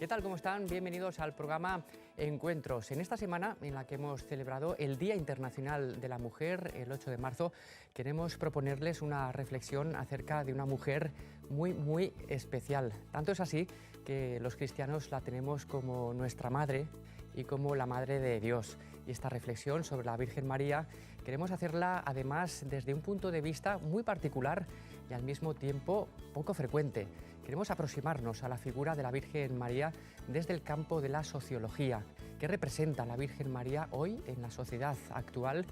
¿Qué tal? ¿Cómo están? Bienvenidos al programa Encuentros. En esta semana en la que hemos celebrado el Día Internacional de la Mujer, el 8 de marzo, queremos proponerles una reflexión acerca de una mujer muy especial. Tanto es así que los cristianos la tenemos como nuestra madre y como la Madre de Dios. Y esta reflexión sobre la Virgen María queremos hacerla además desde un punto de vista muy particular y al mismo tiempo poco frecuente. Queremos aproximarnos a la figura de la Virgen María desde el campo de la sociología. ¿Qué representa la Virgen María hoy en la sociedad actual?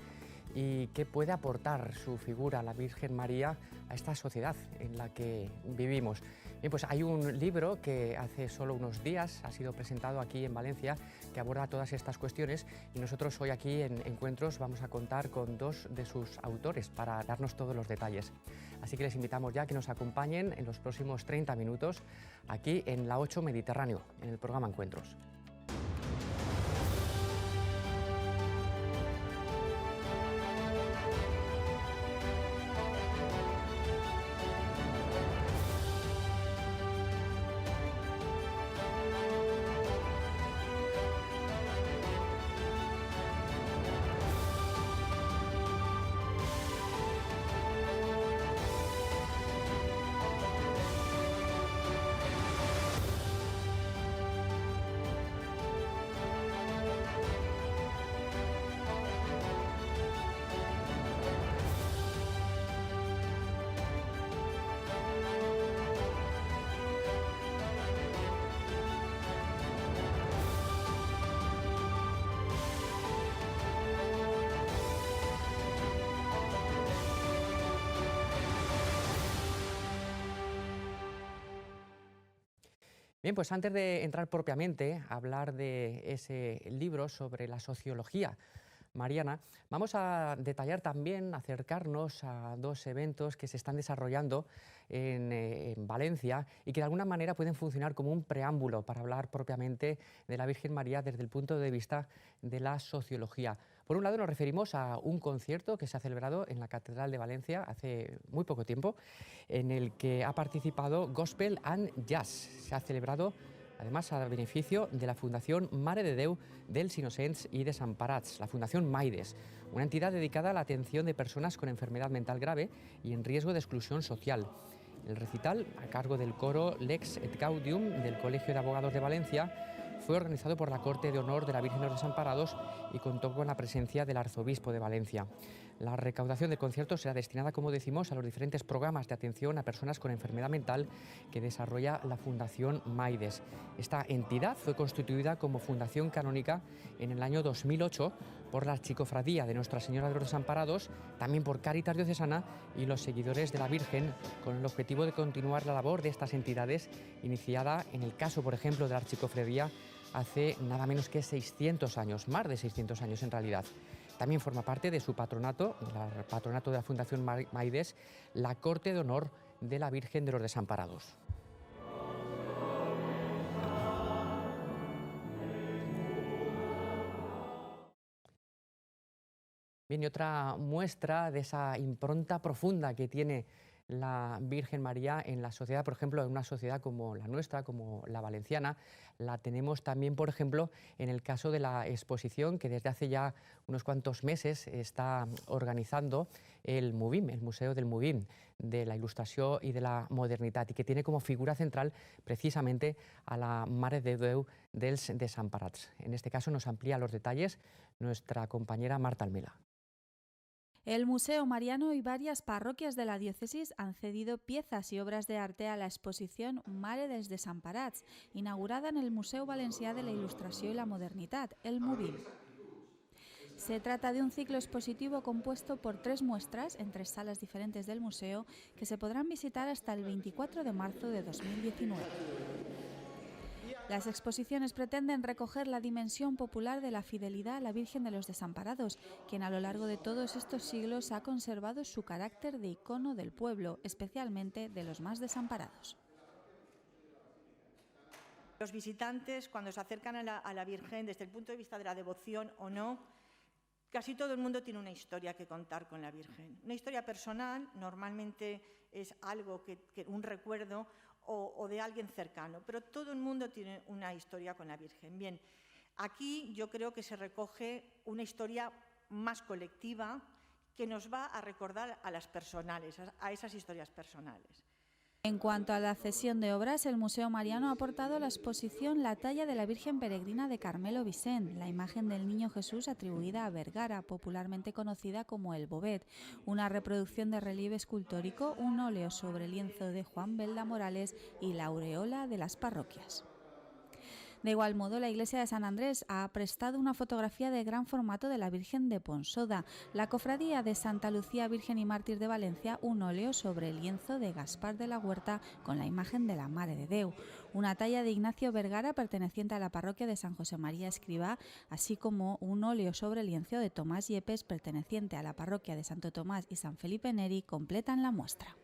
¿Y qué puede aportar su figura, la Virgen María, a esta sociedad en la que vivimos? Bien, pues hay un libro que hace solo unos días ha sido presentado aquí en Valencia que aborda todas estas cuestiones y nosotros hoy aquí en Encuentros vamos a contar con dos de sus autores para darnos todos los detalles. Así que les invitamos ya a que nos acompañen en los próximos 30 minutos aquí en la 8 Mediterráneo, en el programa Encuentros. Bien, pues antes de entrar propiamente a hablar de ese libro sobre la sociología mariana, vamos a detallar también, acercarnos a dos eventos que se están desarrollando en Valencia y que de alguna manera pueden funcionar como un preámbulo para hablar propiamente de la Virgen María desde el punto de vista de la sociología. Por un lado nos referimos a un concierto que se ha celebrado en la Catedral de Valencia hace muy poco tiempo, en el que ha participado Gospel and Jazz. Se ha celebrado además a beneficio de la Fundación Mare de Déu dels Innocents i Desemparats, la Fundación Maides, una entidad dedicada a la atención de personas con enfermedad mental grave y en riesgo de exclusión social. El recital, a cargo del coro Lex et Gaudium del Colegio de Abogados de Valencia, fue organizado por la Corte de Honor de la Virgen de los Desamparados y contó con la presencia del Arzobispo de Valencia. La recaudación del concierto será destinada, como decimos, a los diferentes programas de atención a personas con enfermedad mental que desarrolla la Fundación Maides. Esta entidad fue constituida como fundación canónica en el año 2008 por la Archicofradía de Nuestra Señora de los Desamparados, también por Cáritas Diocesana y los seguidores de la Virgen, con el objetivo de continuar la labor de estas entidades, iniciada en el caso, por ejemplo, de la Archicofradía hace nada menos que 600 años, más de 600 años en realidad. También forma parte de su patronato, el patronato de la Fundación Maides, la Corte de Honor de la Virgen de los Desamparados. Bien, y otra muestra de esa impronta profunda que tiene la Virgen María en la sociedad, por ejemplo, en una sociedad como la nuestra, como la valenciana, la tenemos también, por ejemplo, en el caso de la exposición que desde hace ya unos cuantos meses está organizando el MUVIM, el Museo del MUVIM, de la Ilustración y de la Modernidad, y que tiene como figura central precisamente a la Mare de Déu dels Desemparats. En este caso nos amplía los detalles nuestra compañera Marta Almela. El Museo Mariano y varias parroquias de la diócesis han cedido piezas y obras de arte a la exposición Mare dels Desemparats, inaugurada en el Museu Valencià de la Ilustració i la Modernitat, el MUVIM. Se trata de un ciclo expositivo compuesto por 3 muestras en 3 salas diferentes del museo que se podrán visitar hasta el 24 de marzo de 2019. Las exposiciones pretenden recoger la dimensión popular de la fidelidad a la Virgen de los Desamparados, quien a lo largo de todos estos siglos ha conservado su carácter de icono del pueblo, especialmente de los más desamparados. Los visitantes, cuando se acercan a la Virgen, desde el punto de vista de la devoción o no, casi todo el mundo tiene una historia que contar con la Virgen. Una historia personal, normalmente es algo un recuerdo, o de alguien cercano, pero todo el mundo tiene una historia con la Virgen. Bien, aquí yo creo que se recoge una historia más colectiva que nos va a recordar a las personales, a esas historias personales. En cuanto a la cesión de obras, el Museo Mariano ha aportado a la exposición la talla de la Virgen Peregrina de Carmelo Vicent, la imagen del Niño Jesús atribuida a Vergara, popularmente conocida como el Bovet, una reproducción de relieve escultórico, un óleo sobre lienzo de Juan Belda Morales y la aureola de las parroquias. De igual modo, la iglesia de San Andrés ha prestado una fotografía de gran formato de la Virgen de Ponsoda, la cofradía de Santa Lucía Virgen y Mártir de Valencia, un óleo sobre el lienzo de Gaspar de la Huerta con la imagen de la Mare de Déu, una talla de Ignacio Vergara perteneciente a la parroquia de San José María Escribá, así como un óleo sobre el lienzo de Tomás Yepes perteneciente a la parroquia de Santo Tomás y San Felipe Neri completan la muestra.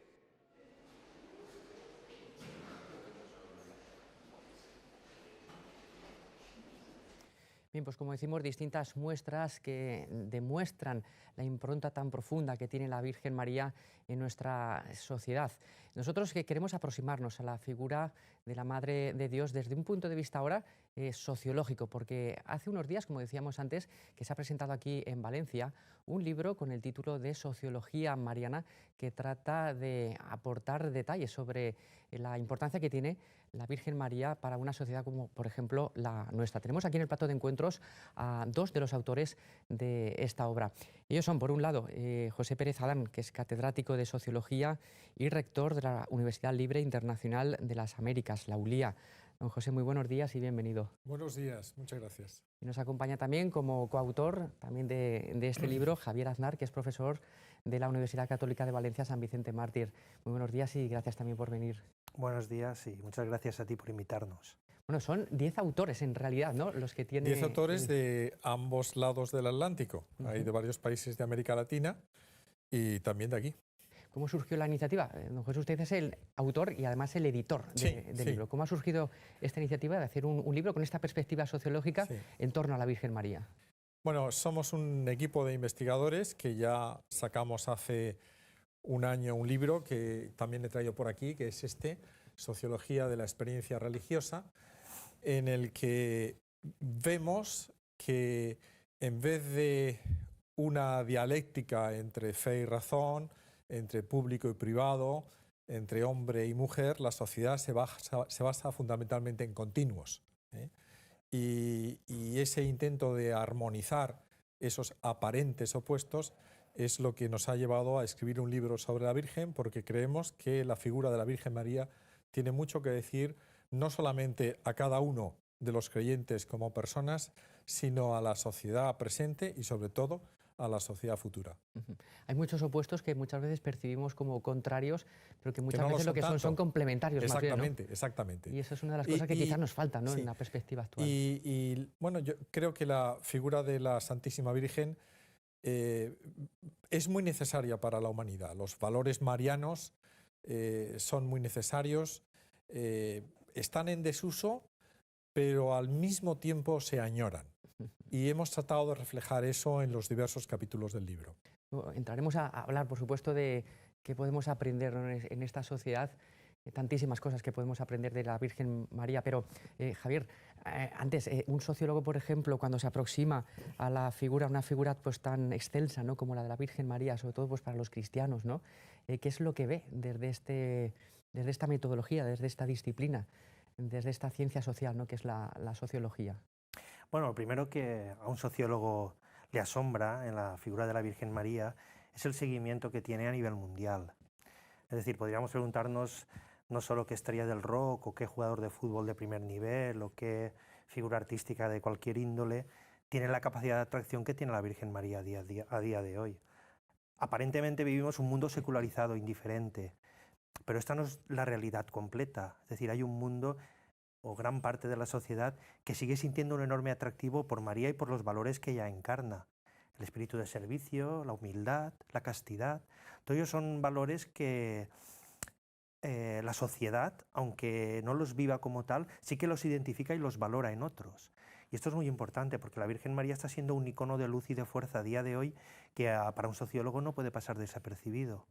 Bien, pues como decimos, distintas muestras que demuestran la impronta tan profunda que tiene la Virgen María en nuestra sociedad. Nosotros que queremos aproximarnos a la figura de la Madre de Dios desde un punto de vista ahora sociológico, porque hace unos días, como decíamos antes, que se ha presentado aquí en Valencia un libro con el título de Sociología Mariana, que trata de aportar detalles sobre la importancia que tiene la Virgen María para una sociedad como, por ejemplo, la nuestra. Tenemos aquí en el plato de encuentros a dos de los autores de esta obra. Ellos son, por un lado, José Pérez Adán, que es catedrático de Sociología y rector de la Universidad Libre Internacional de las Américas, la ULIA. Don José, muy buenos días y bienvenido. Buenos días, muchas gracias. Y nos acompaña también como coautor también de este libro Javier Aznar, que es profesor de la Universidad Católica de Valencia, San Vicente Mártir. Muy buenos días y gracias también por venir. Buenos días y muchas gracias a ti por invitarnos. Bueno, son 10 autores en realidad, ¿no? Los que tienen... 10 autores de ambos lados del Atlántico. Hay de varios países de América Latina y también de aquí. ¿Cómo surgió la iniciativa? Don Jesús, usted es el autor y además el editor del libro. ¿Cómo ha surgido esta iniciativa de hacer un libro con esta perspectiva sociológica en torno a la Virgen María? Bueno, somos un equipo de investigadores que ya sacamos hace un año un libro que también he traído por aquí, que es Sociología de la Experiencia Religiosa, en el que vemos que en vez de una dialéctica entre fe y razón, entre público y privado, entre hombre y mujer, la sociedad se basa fundamentalmente en continuos. Y ese intento de armonizar esos aparentes opuestos es lo que nos ha llevado a escribir un libro sobre la Virgen, porque creemos que la figura de la Virgen María tiene mucho que decir, no solamente a cada uno de los creyentes como personas, sino a la sociedad presente y sobre todo a la sociedad futura. Hay muchos opuestos que muchas veces percibimos como contrarios, pero que muchas veces lo que son complementarios. Exactamente, más bien, ¿no? Exactamente. Y eso es una de las cosas que quizás nos falta, ¿no? En la perspectiva actual. Y bueno, yo creo que la figura de la Santísima Virgen es muy necesaria para la humanidad. Los valores marianos son muy necesarios, están en desuso, pero al mismo tiempo se añoran. Y hemos tratado de reflejar eso en los diversos capítulos del libro. Entraremos a hablar, por supuesto, de qué podemos aprender en esta sociedad, tantísimas cosas que podemos aprender de la Virgen María. Pero, Javier, antes, un sociólogo, por ejemplo, cuando se aproxima a la figura, una figura pues tan excelsa, ¿no?, como la de la Virgen María, sobre todo pues para los cristianos, ¿no? ¿Qué es lo que ve desde esta metodología, desde esta disciplina, desde esta ciencia social, ¿no?, que es la sociología? Bueno, lo primero que a un sociólogo le asombra en la figura de la Virgen María es el seguimiento que tiene a nivel mundial. Es decir, podríamos preguntarnos no solo qué estrella del rock o qué jugador de fútbol de primer nivel o qué figura artística de cualquier índole tiene la capacidad de atracción que tiene la Virgen María a día de hoy. Aparentemente vivimos un mundo secularizado, indiferente, pero esta no es la realidad completa. Es decir, hay un mundo o gran parte de la sociedad que sigue sintiendo un enorme atractivo por María y por los valores que ella encarna. El espíritu de servicio, la humildad, la castidad, todos ellos son valores que la sociedad, aunque no los viva como tal, sí que los identifica y los valora en otros. Y esto es muy importante porque la Virgen María está siendo un icono de luz y de fuerza a día de hoy que para un sociólogo no puede pasar desapercibido.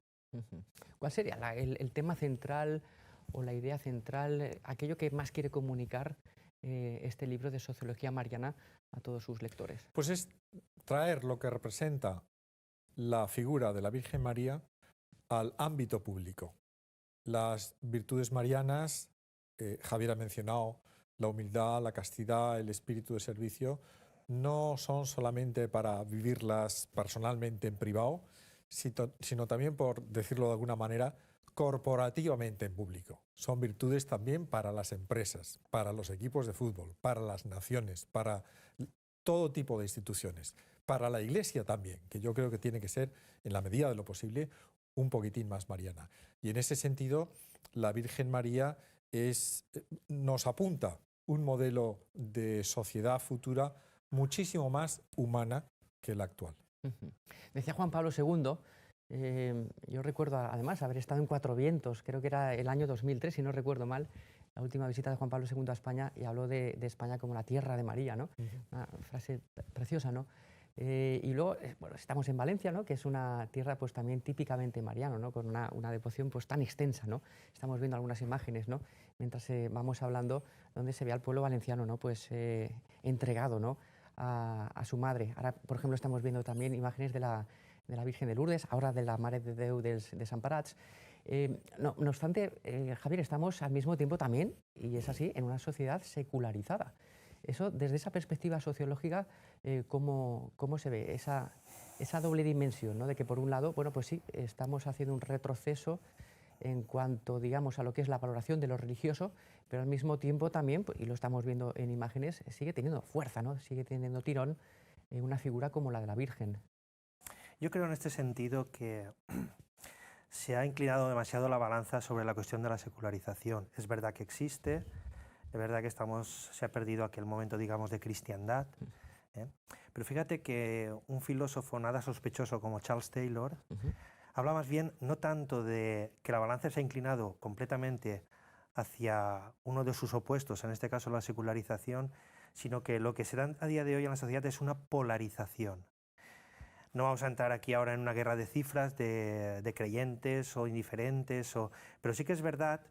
¿Cuál sería el tema central o la idea central, aquello que más quiere comunicar este libro de Sociología Mariana a todos sus lectores? Pues es traer lo que representa la figura de la Virgen María al ámbito público. Las virtudes marianas, Javier ha mencionado la humildad, la castidad, el espíritu de servicio, no son solamente para vivirlas personalmente en privado, sino también, por decirlo de alguna manera, corporativamente en público. Son virtudes también para las empresas, para los equipos de fútbol, para las naciones, para todo tipo de instituciones, para la Iglesia también, que yo creo que tiene que ser, en la medida de lo posible, un poquitín más mariana. Y en ese sentido, la Virgen María nos apunta un modelo de sociedad futura muchísimo más humana que la actual. Decía Juan Pablo II, yo recuerdo además haber estado en Cuatro Vientos, creo que era el año 2003, si no recuerdo mal, la última visita de Juan Pablo II a España, y habló de España como la tierra de María, ¿no? Una frase preciosa, ¿no? Y luego, bueno, estamos en Valencia, ¿no? Que es una tierra pues también típicamente mariana, ¿no? Con una devoción pues tan extensa, ¿no? Estamos viendo algunas imágenes, ¿no? Mientras vamos hablando, donde se ve al pueblo valenciano, ¿no? Pues entregado, ¿no? A su madre. Ahora, por ejemplo, estamos viendo también imágenes de la Virgen de Lourdes, ahora de la Mare de Déu de Desemparats. No obstante, Javier, estamos al mismo tiempo también, y es así, en una sociedad secularizada. Eso, desde esa perspectiva sociológica, ¿cómo se ve esa doble dimensión, ¿no? De que, por un lado, bueno, pues sí, estamos haciendo un retroceso en cuanto, digamos, a lo que es la valoración de lo religioso, pero al mismo tiempo también, pues, y lo estamos viendo en imágenes, sigue teniendo fuerza, ¿no? Sigue teniendo tirón una figura como la de la Virgen. Yo creo en este sentido que se ha inclinado demasiado la balanza sobre la cuestión de la secularización. Es verdad que existe, es verdad que se ha perdido aquel momento, digamos, de cristiandad, pero fíjate que un filósofo nada sospechoso como Charles Taylor habla más bien no tanto de que la balanza se ha inclinado completamente hacia uno de sus opuestos, en este caso la secularización, sino que lo que se da a día de hoy en la sociedad es una polarización. No vamos a entrar aquí ahora en una guerra de cifras de creyentes o indiferentes, pero sí que es verdad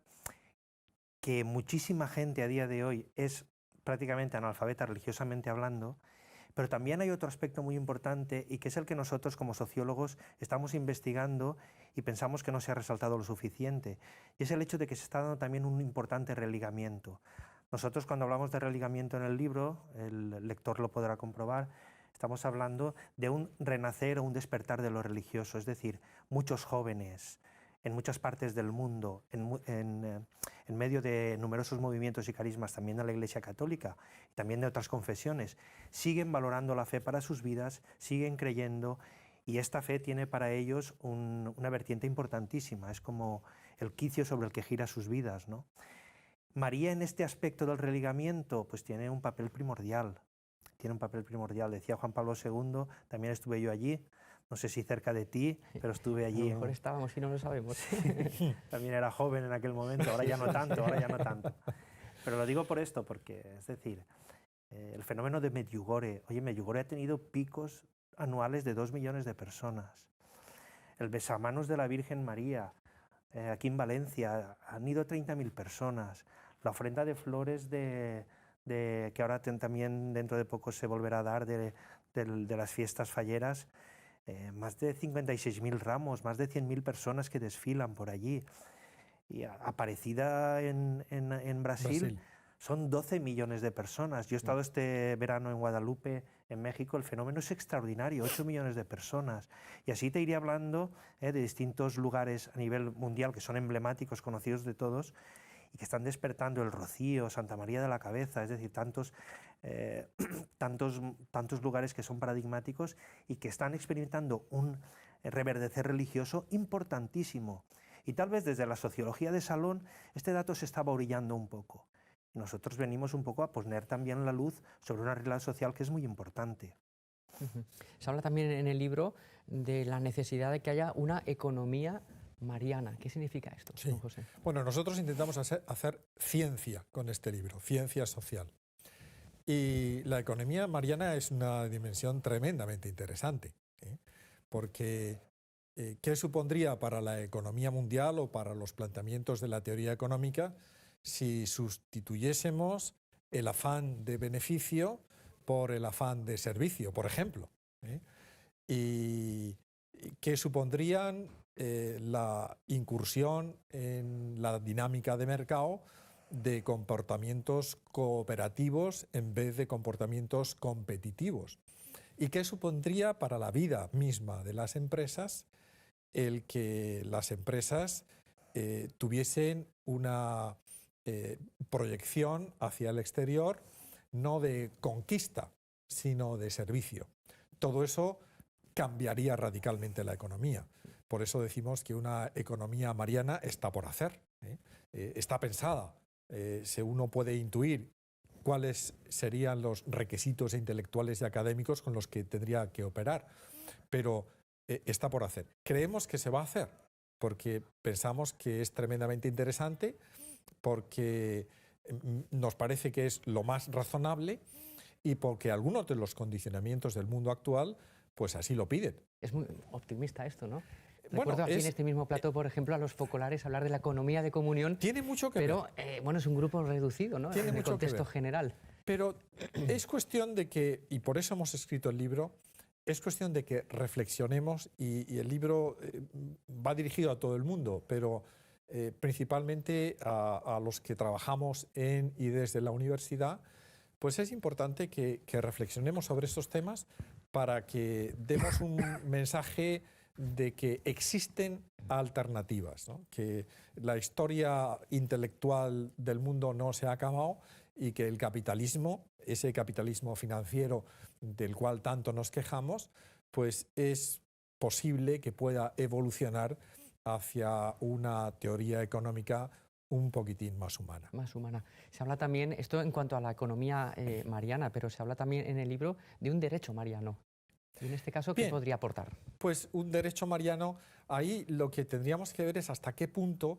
que muchísima gente a día de hoy es prácticamente analfabeta religiosamente hablando, pero también hay otro aspecto muy importante y que es el que nosotros como sociólogos estamos investigando y pensamos que no se ha resaltado lo suficiente, y es el hecho de que se está dando también un importante religamiento. Nosotros, cuando hablamos de religamiento en el libro, el lector lo podrá comprobar, estamos hablando de un renacer o un despertar de lo religioso, es decir, muchos jóvenes en muchas partes del mundo, en medio de numerosos movimientos y carismas también de la Iglesia Católica y también de otras confesiones, siguen valorando la fe para sus vidas, siguen creyendo, y esta fe tiene para ellos una vertiente importantísima, es como el quicio sobre el que gira sus vidas, ¿no? María, en este aspecto del religamiento, pues tiene un papel primordial. Decía Juan Pablo II, también estuve yo allí, no sé si cerca de ti, pero estuve allí. A lo mejor estábamos y no lo sabemos. Sí, también era joven en aquel momento, ahora ya no tanto. Pero lo digo por esto, porque, es decir, el fenómeno de Medjugorje, Medjugorje ha tenido picos anuales de 2 millones de personas. El besamanos de la Virgen María, aquí en Valencia, han ido 30.000 personas. La ofrenda de flores que ahora también dentro de poco se volverá a dar de las fiestas falleras, más de 56.000 ramos, más de 100.000 personas que desfilan por allí. Y Aparecida en Brasil son 12 millones de personas. Yo he estado este verano en Guadalupe, en México, el fenómeno es extraordinario, 8 millones de personas. Y así te iré hablando de distintos lugares a nivel mundial que son emblemáticos, conocidos de todos, y que están despertando el Rocío, Santa María de la Cabeza, es decir, tantos lugares que son paradigmáticos y que están experimentando un reverdecer religioso importantísimo. Y tal vez desde la sociología de salón este dato se estaba orillando un poco. Y nosotros venimos un poco a poner también la luz sobre una realidad social que es muy importante. Se habla también en el libro de la necesidad de que haya una economía mariana. ¿Qué significa esto, don José? Bueno, nosotros intentamos hacer ciencia con este libro, ciencia social. Y la economía mariana es una dimensión tremendamente interesante, porque ¿qué supondría para la economía mundial o para los planteamientos de la teoría económica si sustituyésemos el afán de beneficio por el afán de servicio, por ejemplo? ¿Y qué supondrían la incursión en la dinámica de mercado de comportamientos cooperativos en vez de comportamientos competitivos? ¿Y qué supondría para la vida misma de las empresas el que las empresas tuviesen una proyección hacia el exterior no de conquista, sino de servicio? Todo eso cambiaría radicalmente la economía. Por eso decimos que una economía mariana está por hacer, está pensada. Si uno puede intuir cuáles serían los requisitos intelectuales y académicos con los que tendría que operar, pero está por hacer. Creemos que se va a hacer, porque pensamos que es tremendamente interesante, porque nos parece que es lo más razonable y porque algunos de los condicionamientos del mundo actual pues así lo piden. Es muy optimista esto, ¿no? Bueno, Recuerdo aquí en este mismo plató, por ejemplo, a los focolares hablar de la economía de comunión. Tiene mucho que ver. Pero, bueno, es un grupo reducido, ¿no? Tiene en el mucho contexto que ver. general. Pero es cuestión de que, y por eso hemos escrito el libro, es cuestión de que reflexionemos y el libro va dirigido a todo el mundo, pero principalmente a los que trabajamos en y desde la universidad, pues es importante que reflexionemos sobre estos temas para que demos un mensaje de que existen alternativas, ¿no? Que la historia intelectual del mundo no se ha acabado y que el capitalismo, ese capitalismo financiero del cual tanto nos quejamos, pues es posible que pueda evolucionar hacia una teoría económica un poquitín más humana. Más humana. Se habla también, esto en cuanto a la economía mariana, pero se habla también en el libro de un derecho mariano. Y en este caso, ¿qué podría aportar? Pues un derecho mariano, ahí lo que tendríamos que ver es hasta qué punto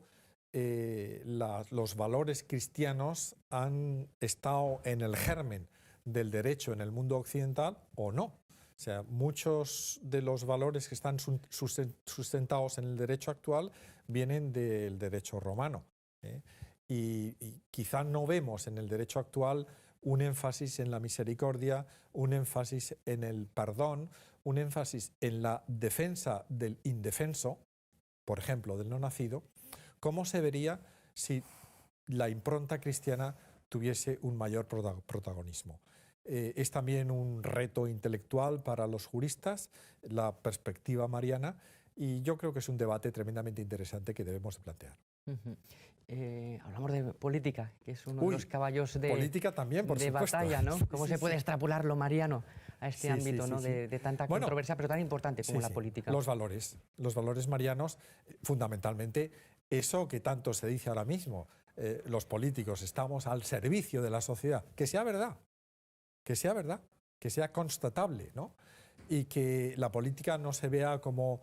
los valores cristianos han estado en el germen del derecho en el mundo occidental o no. O sea, muchos de los valores que están sustentados en el derecho actual vienen del derecho romano. Y quizá no vemos en el derecho actual un énfasis en la misericordia, un énfasis en el perdón, un énfasis en la defensa del indefenso, por ejemplo, del no nacido. ¿Cómo se vería si la impronta cristiana tuviese un mayor protagonismo? Es también un reto intelectual para los juristas, la perspectiva mariana, y yo creo que es un debate tremendamente interesante que debemos de plantear. Hablamos de política, que es uno de los caballos de, política también, por de supuesto. batalla, ¿no? ¿Cómo se puede extrapolar lo mariano a este ámbito, ¿no? De tanta controversia, pero tan importante como la política? Los valores marianos, fundamentalmente, eso que tanto se dice ahora mismo, los políticos estamos al servicio de la sociedad, que sea verdad, que sea constatable, ¿no? Y que la política no se vea como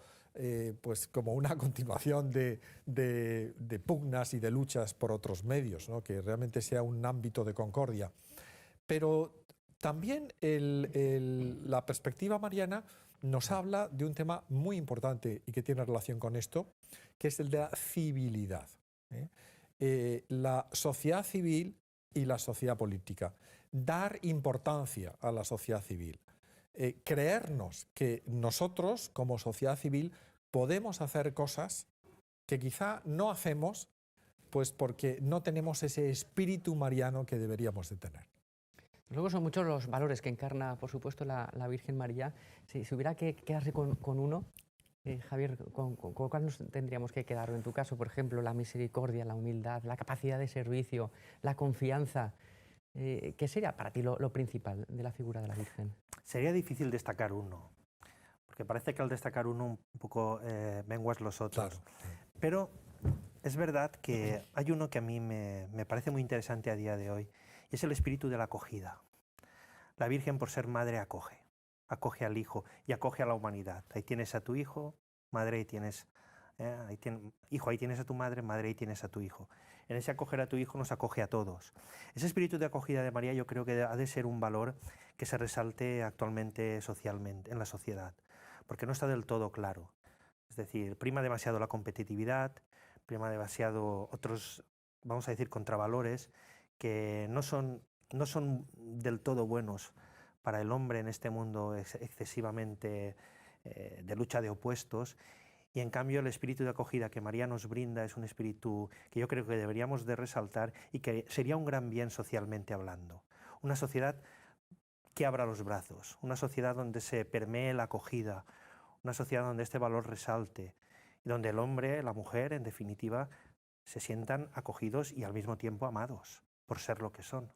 como una continuación de pugnas y de luchas por otros medios, ¿no? Que realmente sea un ámbito de concordia. Pero también la perspectiva mariana nos habla de un tema muy importante y que tiene relación con esto, que es el de la civilidad. La sociedad civil y la sociedad política. Dar importancia a la sociedad civil. Creernos que nosotros, como sociedad civil, podemos hacer cosas que quizá no hacemos, pues porque no tenemos ese espíritu mariano que deberíamos de tener. Luego son muchos los valores que encarna, por supuesto, la Virgen María. Si hubiera que quedarse con uno, Javier, ¿con cuál nos tendríamos que quedar? En tu caso, por ejemplo, la misericordia, la humildad, la capacidad de servicio, la confianza. ¿Qué sería para ti lo principal de la figura de la Virgen? Sería difícil destacar uno, porque parece que al destacar uno un poco menguas los otros. Claro. Pero es verdad que hay uno que a mí me parece muy interesante a día de hoy, y es el espíritu de la acogida. La Virgen, por ser madre, acoge al hijo y acoge a la humanidad. Ahí tienes a tu hijo, madre, ahí tienes, hijo, ahí tienes a tu madre, madre, ahí tienes a tu hijo. En ese acoger a tu hijo nos acoge a todos. Ese espíritu de acogida de María yo creo que ha de ser un valor que se resalte actualmente socialmente en la sociedad, porque no está del todo claro. Es decir, prima demasiado la competitividad, prima demasiado otros, vamos a decir, contravalores que no son del todo buenos para el hombre en este mundo excesivamente de lucha de opuestos. Y en cambio el espíritu de acogida que María nos brinda es un espíritu que yo creo que deberíamos de resaltar y que sería un gran bien socialmente hablando. Una sociedad que abra los brazos, una sociedad donde se permee la acogida, una sociedad donde este valor resalte y donde el hombre, la mujer, en definitiva, se sientan acogidos y al mismo tiempo amados por ser lo que son.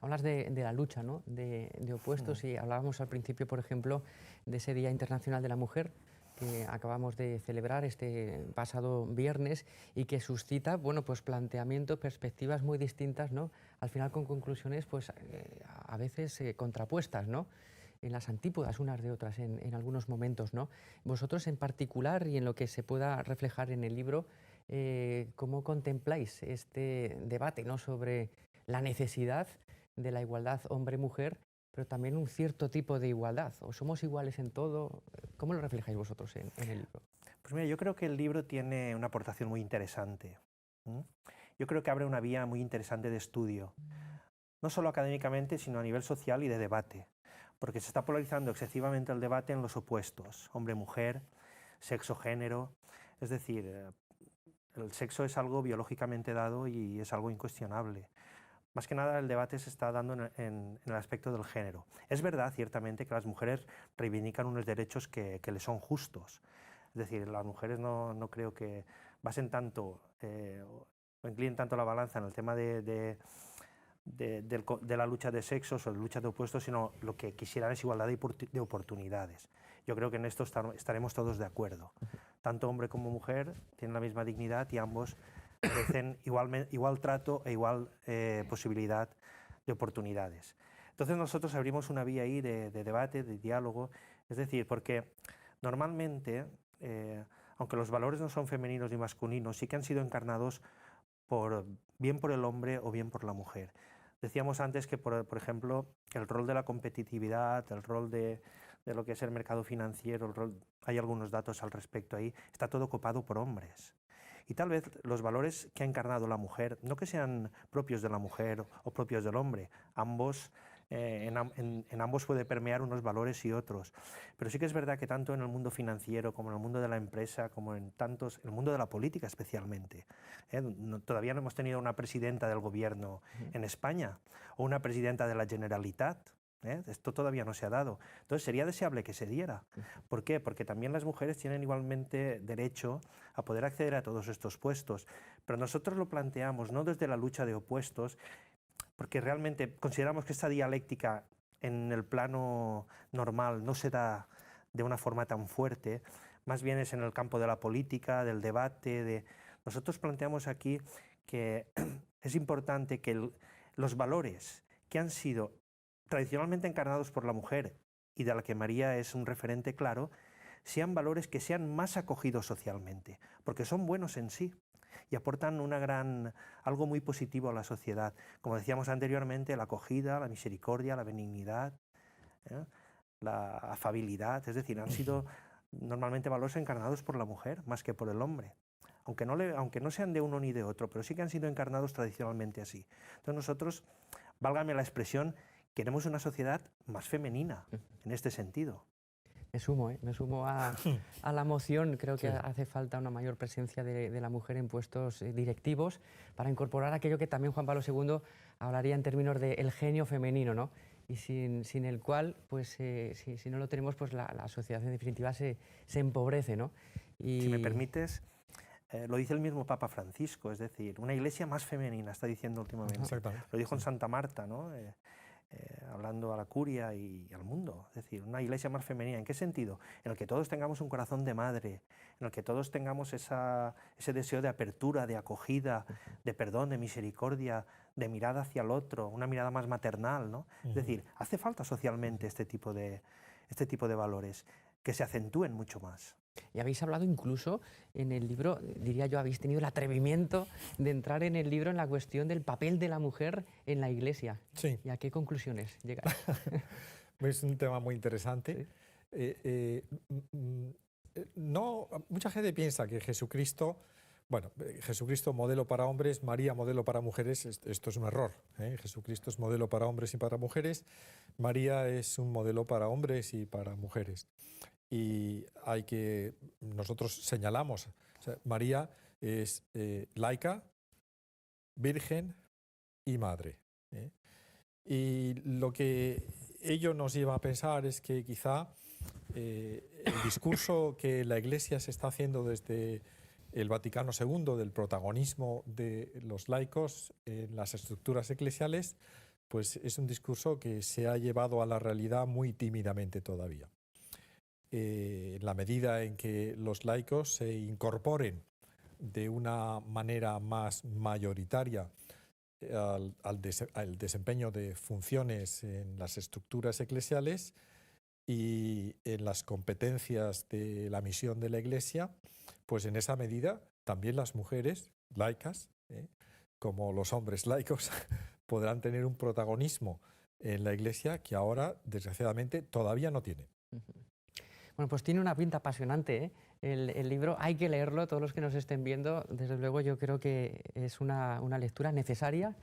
Hablas de la lucha, ¿no? de opuestos y hablábamos al principio, por ejemplo, de ese Día Internacional de la Mujer que acabamos de celebrar este pasado viernes y que suscita, bueno, pues planteamientos, perspectivas muy distintas, ¿no? Al final con conclusiones, pues a veces contrapuestas, ¿no? En las antípodas unas de otras en algunos momentos, ¿no? Vosotros en particular y en lo que se pueda reflejar en el libro, ¿cómo contempláis este debate, ¿no? Sobre la necesidad de la igualdad hombre-mujer, pero también un cierto tipo de igualdad? ¿O somos iguales en todo? ¿Cómo lo reflejáis vosotros en el libro? Pues mira, yo creo que el libro tiene una aportación muy interesante. Yo creo que abre una vía muy interesante de estudio, no solo académicamente, sino a nivel social y de debate, porque se está polarizando excesivamente el debate en los opuestos, hombre-mujer, sexo-género. Es decir, el sexo es algo biológicamente dado y es algo incuestionable. Más que nada el debate se está dando en el aspecto del género. Es verdad, ciertamente, que las mujeres reivindican unos derechos que les son justos. Es decir, las mujeres no creo que basen tanto o inclinen tanto la balanza en el tema de la lucha de sexos o de lucha de opuestos, sino lo que quisieran es igualdad de oportunidades. Yo creo que en esto estaremos todos de acuerdo. Tanto hombre como mujer tienen la misma dignidad y ambos merecen igual trato e igual posibilidad de oportunidades. Entonces nosotros abrimos una vía ahí de debate, de diálogo, es decir, porque normalmente, aunque los valores no son femeninos ni masculinos, sí que han sido encarnados bien por el hombre o bien por la mujer. Decíamos antes que, por ejemplo, el rol de la competitividad, el rol de lo que es el mercado financiero, hay algunos datos al respecto ahí, está todo copado por hombres. Y tal vez los valores que ha encarnado la mujer, no que sean propios de la mujer o propios del hombre, en ambos puede permear unos valores y otros. Pero sí que es verdad que tanto en el mundo financiero como en el mundo de la empresa, como en el mundo de la política especialmente, todavía no hemos tenido una presidenta del gobierno en España o una presidenta de la Generalitat. Esto todavía no se ha dado. Entonces sería deseable que se diera. ¿Por qué? Porque también las mujeres tienen igualmente derecho a poder acceder a todos estos puestos. Pero nosotros lo planteamos no desde la lucha de opuestos, porque realmente consideramos que esta dialéctica en el plano normal no se da de una forma tan fuerte, más bien es en el campo de la política, del debate. Nosotros planteamos aquí que es importante que los valores que han sido tradicionalmente encarnados por la mujer y de la que María es un referente claro, sean valores que sean más acogidos socialmente, porque son buenos en sí y aportan algo muy positivo a la sociedad. Como decíamos anteriormente, la acogida, la misericordia, la benignidad, la afabilidad, es decir, han sido normalmente valores encarnados por la mujer más que por el hombre. Aunque no sean de uno ni de otro, pero sí que han sido encarnados tradicionalmente así. Entonces nosotros, válgame la expresión, queremos una sociedad más femenina en este sentido. Me sumo a la moción. Creo que hace falta una mayor presencia de la mujer en puestos directivos para incorporar aquello que también Juan Pablo II hablaría en términos del genio femenino, ¿no? Y sin el cual, pues si no lo tenemos, pues la sociedad en definitiva se empobrece, ¿no? Si me permites, lo dice el mismo Papa Francisco, es decir, una iglesia más femenina, está diciendo últimamente. Lo dijo en Santa Marta, ¿no? Hablando a la curia y al mundo, es decir, una iglesia más femenina. ¿En qué sentido? En el que todos tengamos un corazón de madre, en el que todos tengamos ese deseo de apertura, de acogida, de perdón, de misericordia, de mirada hacia el otro, una mirada más maternal, ¿no? Es decir, hace falta socialmente este tipo de valores que se acentúen mucho más. Y habéis hablado incluso en el libro, diría yo, habéis tenido el atrevimiento de entrar en el libro en la cuestión del papel de la mujer en la Iglesia. Sí. ¿Y a qué conclusiones llegáis? Es un tema muy interesante. Sí. no, mucha gente piensa que Jesucristo, bueno, Jesucristo modelo para hombres, María modelo para mujeres, esto es un error. Jesucristo es modelo para hombres y para mujeres, María es un modelo para hombres y para mujeres. Y nosotros señalamos, o sea, María es laica, virgen y madre. Y lo que ello nos lleva a pensar es que quizá el discurso que la Iglesia se está haciendo desde el Vaticano II del protagonismo de los laicos en las estructuras eclesiales, pues es un discurso que se ha llevado a la realidad muy tímidamente todavía. En la medida en que los laicos se incorporen de una manera más mayoritaria al desempeño de funciones en las estructuras eclesiales y en las competencias de la misión de la Iglesia, pues en esa medida también las mujeres laicas, como los hombres laicos, podrán tener un protagonismo en la Iglesia que ahora, desgraciadamente, todavía no tienen. Bueno, pues tiene una pinta apasionante, ¿eh? El libro, hay que leerlo, todos los que nos estén viendo, desde luego yo creo que es una lectura necesaria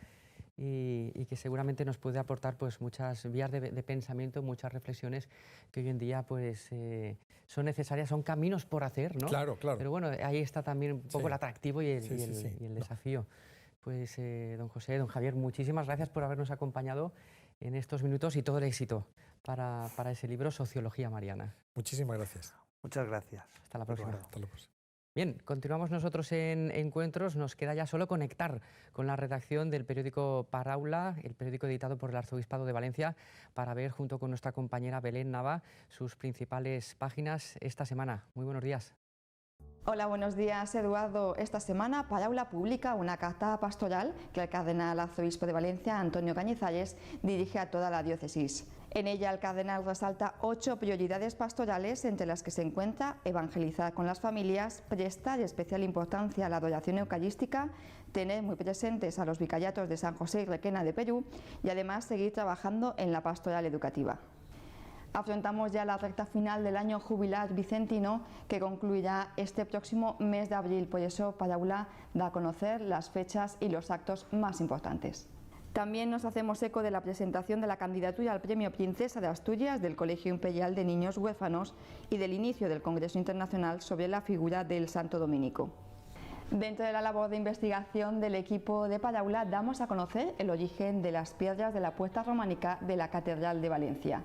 y que seguramente nos puede aportar pues muchas vías de pensamiento, muchas reflexiones que hoy en día pues son necesarias, son caminos por hacer, ¿no? Claro, claro. Pero bueno, ahí está también un poco el atractivo y el desafío. Pues don José, don Javier, muchísimas gracias por habernos acompañado en estos minutos y todo el éxito para ese libro Sociología Mariana. Muchísimas gracias. Muchas gracias. Hasta la próxima. Hasta la próxima. Bien, continuamos nosotros en Encuentros. Nos queda ya solo conectar con la redacción del periódico Paraula, el periódico editado por el Arzobispado de Valencia, para ver junto con nuestra compañera Belén Nava sus principales páginas esta semana. Muy buenos días. Hola, buenos días, Eduardo. Esta semana Paraula publica una carta pastoral que el cardenal arzobispo de Valencia, Antonio Cañizares, dirige a toda la diócesis. En ella el cardenal resalta 8 prioridades pastorales, entre las que se encuentra evangelizar con las familias, prestar especial importancia a la adoración eucarística, tener muy presentes a los vicariatos de San José y Requena de Perú y además seguir trabajando en la pastoral educativa. Afrontamos ya la recta final del año jubilar vicentino, que concluirá este próximo mes de abril. Por eso Paraula da a conocer las fechas y los actos más importantes. También nos hacemos eco de la presentación de la candidatura al Premio Princesa de Asturias del Colegio Imperial de Niños Huérfanos y del inicio del Congreso Internacional sobre la figura del Santo Dominico. Dentro de la labor de investigación del equipo de Paraula damos a conocer el origen de las piedras de la puerta románica de la Catedral de Valencia.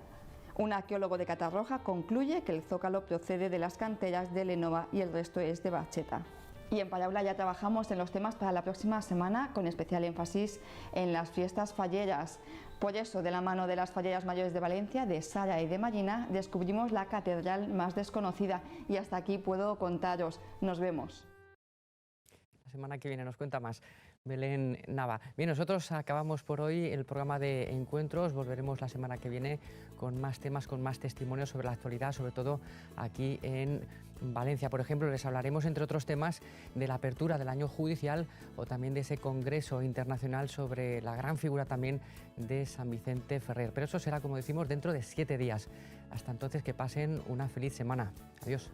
Un arqueólogo de Catarroja concluye que el zócalo procede de las canteras de Lenova y el resto es de Barcheta. Y en Paraula ya trabajamos en los temas para la próxima semana, con especial énfasis en las fiestas falleras. Por eso, de la mano de las falleras mayores de Valencia, de Sara y de Marina, descubrimos la catedral más desconocida. Y hasta aquí puedo contaros. Nos vemos. La semana que viene nos cuenta más Belén Nava. Bien, nosotros acabamos por hoy el programa de Encuentros. Volveremos la semana que viene con más temas, con más testimonios sobre la actualidad, sobre todo aquí en Valencia. Por ejemplo, les hablaremos, entre otros temas, de la apertura del año judicial o también de ese congreso internacional sobre la gran figura también de San Vicente Ferrer. Pero eso será, como decimos, dentro de 7 días. Hasta entonces, que pasen una feliz semana. Adiós.